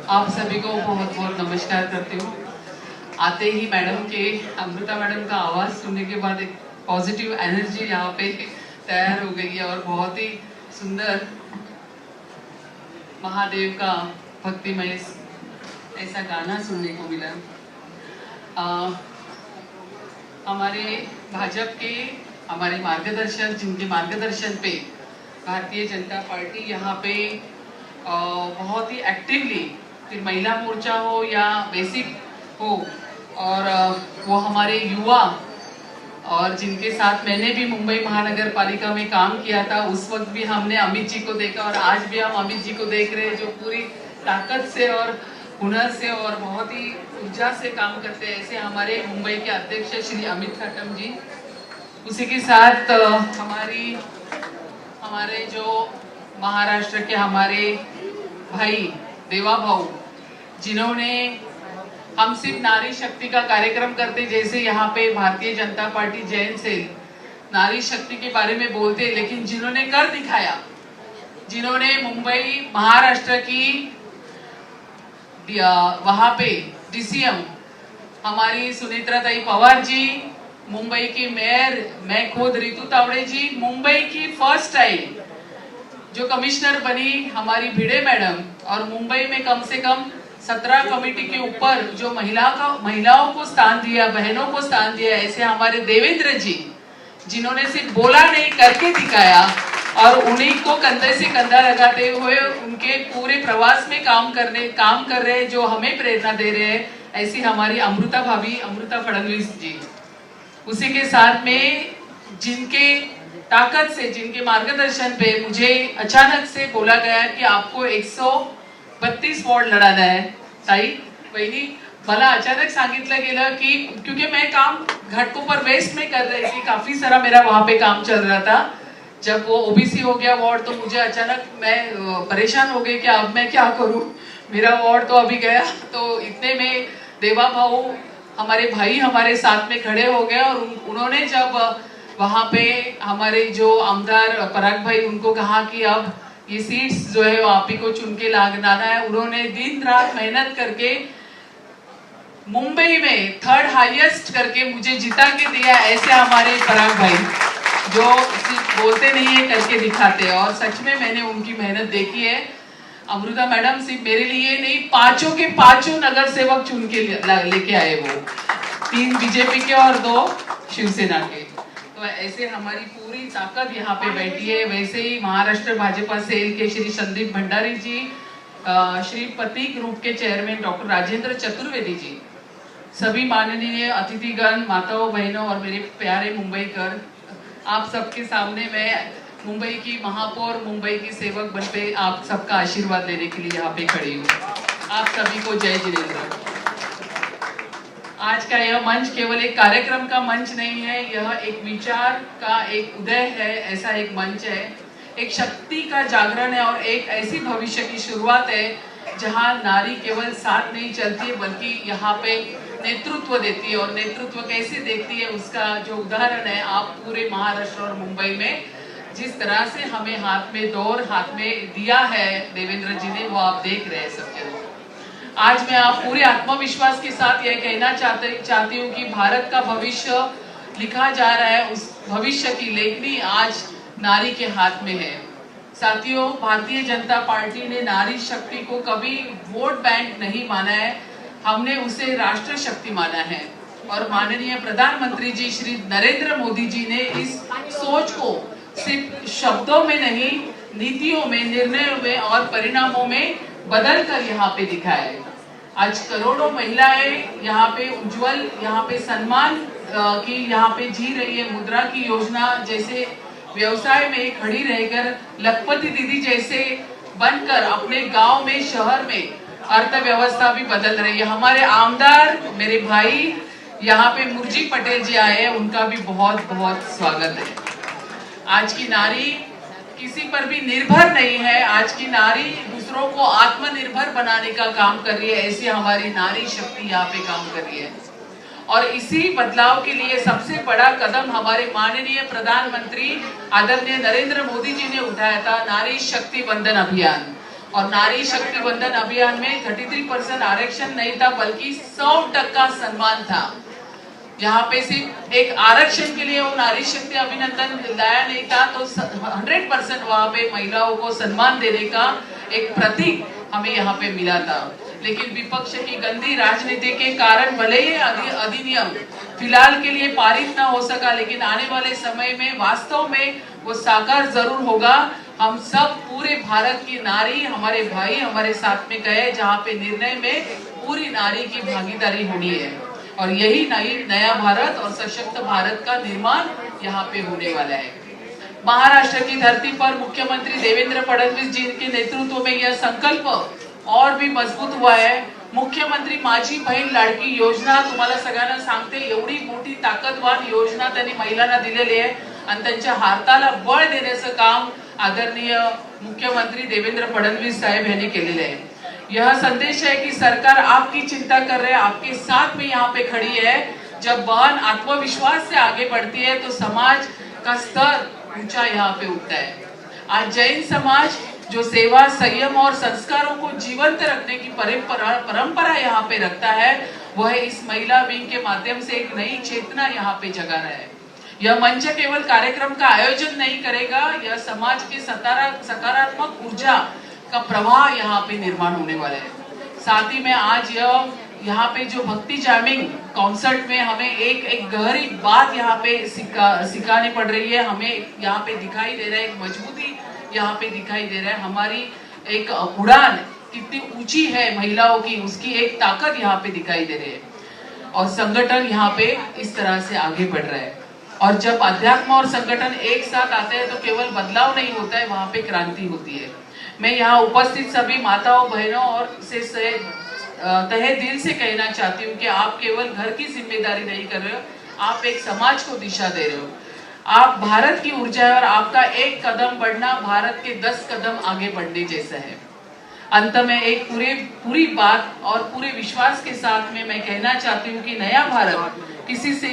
आप सभी को बहुत बहुत नमस्कार करती हूँ। आते ही मैडम के अमृता मैडम का आवाज़ सुनने के बाद एक पॉजिटिव एनर्जी यहाँ पे तैयार हो गई है और बहुत ही सुंदर महादेव का भक्तिमय ऐसा गाना सुनने को मिला। हमारे भाजपा के हमारे मार्गदर्शक जिनके मार्गदर्शन पे भारतीय जनता पार्टी यहाँ पे बहुत ही एक्टिवली, फिर महिला मोर्चा हो या बेसिक हो, और वो हमारे युवा और जिनके साथ मैंने भी मुंबई महानगर पालिका में काम किया था, उस वक्त भी हमने अमित जी को देखा और आज भी हम अमित जी को देख रहे हैं जो पूरी ताकत से और हुनर से और बहुत ही ऊर्जा से काम करते हैं। ऐसे हमारे मुंबई के अध्यक्ष श्री अमित खट्टम जी, उसी के साथ हमारे जो महाराष्ट्र के हमारे भाई देवा भाऊ, जिन्होंने हम सिर्फ नारी शक्ति का कार्यक्रम करते, जैसे यहाँ पे भारतीय जनता पार्टी जैन सेल नारी शक्ति के बारे में बोलते, लेकिन जिन्होंने कर दिखाया, जिन्होंने मुंबई महाराष्ट्र की वहां पे डीसीएम हमारी सुनेत्रा ताई पवार जी, मुंबई की मेयर मैं खुद रितु तावड़े जी, मुंबई की फर्स्ट टाइम जो कमिश्नर बनी हमारी भिड़े मैडम, और मुंबई में कम से कम 17 कमेटी के ऊपर जो महिलाओं को स्थान दिया, बहनों को स्थान दिया, ऐसे हमारे देवेंद्र जी, जिन्होंने सिर्फ बोला नहीं करके दिखाया, और उन्हीं को कंधे से कंधा लगाते हुए उनके पूरे प्रवास में काम कर रहे हैं, जो हमें प्रेरणा दे रहे हैं। ऐसी हमारी अमृता भाभी, अमृता फडणवीस जी, उसी के साथ में जिनके ताकत से, जिनके मार्गदर्शन पे मुझे अचानक से बोला गया कि आपको 132 वॉर्ड लढाना आहे ताई बहिणी, मला अचानक सांगितलं गेलं कि क्योंकि मैं काम घाटकोपर वेस्ट में कर रही थी, काफी सारा मेरा वहां पे काम चल रहा था। जब वो ओबीसी हो गया वार्ड तो मुझे अचानक मैं परेशान हो गई कि अब मैं क्या करूं, मेरा वार्ड तो अभी गया। तो इतने में देवा भाऊ हमारे भाई हमारे साथ में खड़े हो गए और उन्होंने जब वहां पे हमारे जो आमदार पराग भाई उनको कहा कि अब ये सीट्स जो है वो आप ही को चुन के लाना है, उन्होंने दिन रात मेहनत करके मुंबई में 3rd हाईएस्ट करके मुझे जिता के दिया। ऐसे हमारे पराग भाई जो सिर्फ बोलते नहीं है करके दिखाते, और सच में मैंने उनकी मेहनत देखी है। अमृता मैडम सिर्फ मेरे लिए नहीं, 5 के 5 नगर सेवक चुन के लेके आए, वो 3 बीजेपी के और 2 शिवसेना के। तो ऐसे हमारी पूरी ताकत यहाँ पे बैठी है। वैसे ही महाराष्ट्र भाजपा सेल के श्री संदीप भंडारी जी, श्री प्रतीक ग्रुप के चेयरमैन डॉक्टर राजेंद्र चतुर्वेदी जी, सभी माननीय अतिथिगण, माताओं बहनों और मेरे प्यारे मुंबईकर, आप सबके सामने मैं मुंबई की महापौर, मुंबई की सेवक बनके आप सबका आशीर्वाद लेने के लिए यहाँ पे खड़ी हूँ। आप सभी को जय जिनेन्द्र। आज का यह मंच केवल एक कार्यक्रम का मंच नहीं है, यह एक विचार का एक उदय है, ऐसा एक मंच है, एक शक्ति का जागरण है और एक ऐसी भविष्य की शुरुआत है जहां नारी केवल साथ नहीं चलती है बल्कि यहाँ पे नेतृत्व देती है। और नेतृत्व कैसे देखती है उसका जो उदाहरण है आप पूरे महाराष्ट्र और मुंबई में जिस तरह से हमें हाथ में दौर, हाथ में दिया है देवेंद्र जी ने, वो आप देख रहे हैं सब जगह। आज मैं आप पूरे आत्मविश्वास के साथ यह कहना चाहती हूँ कि भारत का भविष्य लिखा जा रहा है, उस भविष्य की लेखनी आज नारी के हाथ में है। साथियों, भारतीय जनता पार्टी ने नारी शक्ति को कभी वोट बैंक नहीं माना है, हमने उसे राष्ट्र शक्ति माना है। और माननीय प्रधानमंत्री जी श्री नरेंद्र मोदी जी ने इस सोच को सिर्फ शब्दों में नहीं, नीतियों में, निर्णयों में और परिणामों में बदल कर यहाँ पे दिखाया है। आज करोड़ों महिलाएं यहाँ पे उज्जवल, यहाँ पे सम्मान की यहाँ पे जी रही है। मुद्रा की योजना जैसे व्यवसाय में खड़ी रहकर लखपति दीदी जैसे बनकर अपने गांव में, शहर में अर्थव्यवस्था भी बदल रही है। हमारे आमदार मेरे भाई यहाँ पे मुर्जी पटेल जी आए हैं, उनका भी बहुत बहुत स्वागत है। आज की नारी किसी पर भी निर्भर नहीं है, आज की नारी दूसरों को आत्मनिर्भर बनाने का काम कर रही है। ऐसी हमारी नारी शक्ति यहाँ पे काम कर रही है और इसी बदलाव के लिए सबसे बड़ा कदम हमारे माननीय प्रधानमंत्री आदरणीय नरेंद्र मोदी जी ने उठाया था, नारी शक्ति वंदन अभियान। और नारी शक्ति बंधन अभियान में 33% आरक्षण नहीं था, बल्कि 100% सम्मान था। यहाँ पे सिर्फ एक आरक्षण के लिए वो नारी शक्ति अभिनंदन लाया नहीं था, तो 100% वहाँ पे महिलाओं को सम्मान देने का एक प्रतीक हमें यहाँ पे मिला था। लेकिन विपक्ष की गंदी राजनीति के कारण भले ही अधिनियम फिलहाल के लिए पारित ना हो सका, लेकिन आने वाले समय में वास्तव में वो साकार जरूर होगा। हम सब पूरे भारत की नारी, हमारे भाई हमारे साथ में गए, जहाँ पे निर्णय में पूरी नारी की भागीदारी होनी है, और यही नया भारत और सशक्त भारत का निर्माण यहाँ पे होने वाला है। महाराष्ट्र की धरती पर मुख्यमंत्री देवेंद्र फडणवीस जी के नेतृत्व में यह संकल्प और भी मजबूत हुआ है। मुख्यमंत्री माझी बहीण लाडकी योजना तुम्हाला सगळ्यांना सांगते, एवढी मोठी ताकदवान योजना त्यांनी महिलांना दिलेली आहे आणि त्यांच्या हाताला बळ देण्याचं काम आदरणीय मुख्यमंत्री देवेंद्र फडणवीस साहेब यांनी केलेले आहे। यह संदेश है कि सरकार आपकी चिंता कर रहे हैं, आपके साथ में यहाँ पे खड़ी है। जब बहन आत्मविश्वास से आगे बढ़ती है तो समाज का स्तर ऊंचा यहाँ पे उठता है। आज जैन समाज जो सेवा, संयम और संस्कारों को जीवंत रखने की परंपरा यहाँ पे रखता है, वह इस महिला विंग के माध्यम से एक नई चेतना यहाँ पे जगा रहा है। यह मंच केवल कार्यक्रम का आयोजन नहीं करेगा, यह समाज की सकारात्मक ऊर्जा का प्रवाह यहाँ पे निर्माण होने वाला है। साथ ही में आज यहाँ पे जो भक्ति जैमिंग कॉन्सर्ट में हमें एक गहरी बात यहाँ पे सिखानी पड़ रही है, हमें यहाँ पे दिखाई दे रहा है, एक मजबूती यहाँ पे दिखाई दे रहा है। हमारी एक उड़ान कितनी ऊंची है महिलाओं की, उसकी एक ताकत यहाँ पे दिखाई दे रही है, और संगठन यहाँ पे इस तरह से आगे बढ़ रहा है। और जब अध्यात्म और संगठन एक साथ आते हैं तो केवल बदलाव नहीं होता है, वहाँ पे क्रांति होती है। मैं यहाँ उपस्थित सभी माताओं बहनों और से तहे दिल से कहना चाहती हूँ कि आप केवल घर की जिम्मेदारी नहीं कर रहे हो, आप एक समाज को दिशा दे रहे हो। आप भारत की ऊर्जा है, और आपका एक कदम बढ़ना भारत के 10 कदम आगे बढ़ने जैसा है। अंत में एक पूरी बात और पूरे विश्वास के साथ में मैं कहना चाहती हूँ कि नया भारत किसी से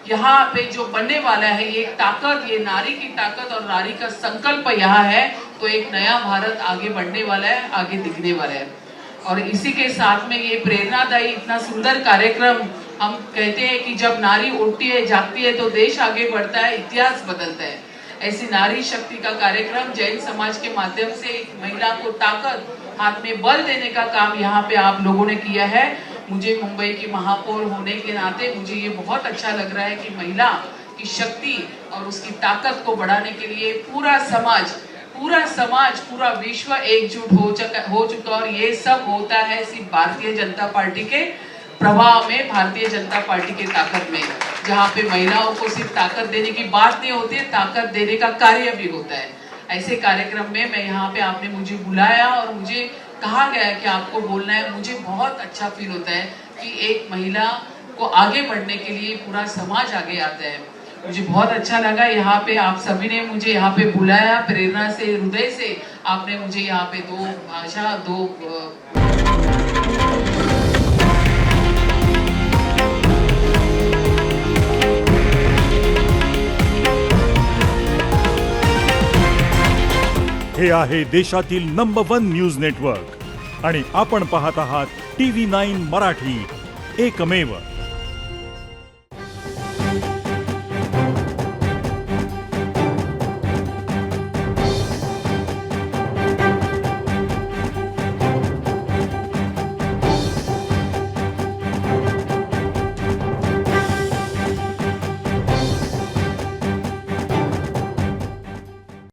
यहाँ पे जो बनने वाला है, ये ताकत, ये नारी की ताकत और नारी का संकल्प यहाँ है, तो एक नया भारत आगे बढ़ने वाला है, आगे दिखने वाला है। और इसी के साथ में ये प्रेरणादायी इतना सुंदर कार्यक्रम, हम कहते हैं कि जब नारी उठती है, जागती है, तो देश आगे बढ़ता है, इतिहास बदलता है। ऐसी नारी शक्ति का कार्यक्रम जैन समाज के माध्यम से एक महिला को ताकत, हाथ में बल देने का काम यहाँ पे आप लोगों ने किया है। मुझे मुंबई की महापौर होने के नाते मुझे ये बहुत अच्छा लग रहा है कि महिला की शक्ति और उसकी ताकत को बढ़ाने के लिए पूरा समाज, पूरा विश्व एकजुट हो चुका, और ये सब होता है सिर्फ भारतीय जनता पार्टी के प्रभाव में, भारतीय जनता पार्टी के ताकत में, जहाँ पे महिलाओं को सिर्फ ताकत देने की बात नहीं होती है, ताकत देने का कार्य भी होता है। ऐसे कार्यक्रम में मैं यहाँ पे, आपने मुझे बुलाया और मुझे कहा गया कि आपको बोलना है, मुझे बहुत अच्छा फील होता है कि एक महिला को आगे बढ़ने के लिए पूरा समाज आगे आता है। मुझे बहुत अच्छा लगा यहाँ पे आप सभी ने मुझे यहाँ पे बुलाया, प्रेरणा से, हृदय से आपने मुझे यहाँ पे दो भाषा, हे आहे देशातील नंबर 1 न्यूज नेटवर्क आणि आपण पाहत आहात TV9 मराठी, एकमेव।